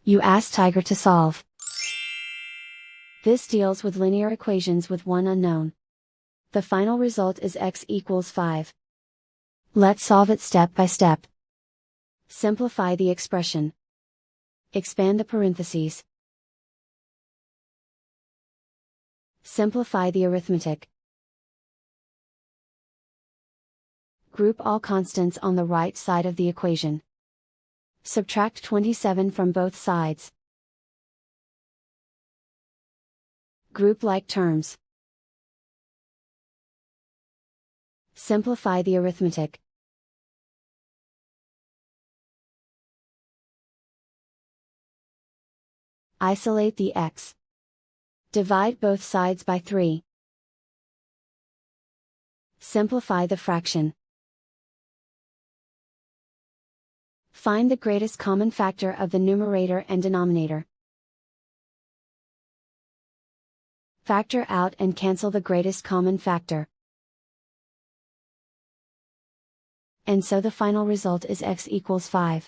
You ask Tiger to solve. This deals with linear equations with one unknown. The final result is x equals 5. Let's solve it step by step. Simplify the expression. Expand the parentheses. Simplify the arithmetic. Group all constants on the right side of the equation. Subtract 27 from both sides. Group like terms. Simplify the arithmetic. Isolate the x. Divide both sides by 3. Simplify the fraction. Find the greatest common factor of the numerator and denominator. Factor out and cancel the greatest common factor. And so the final result is x equals 5.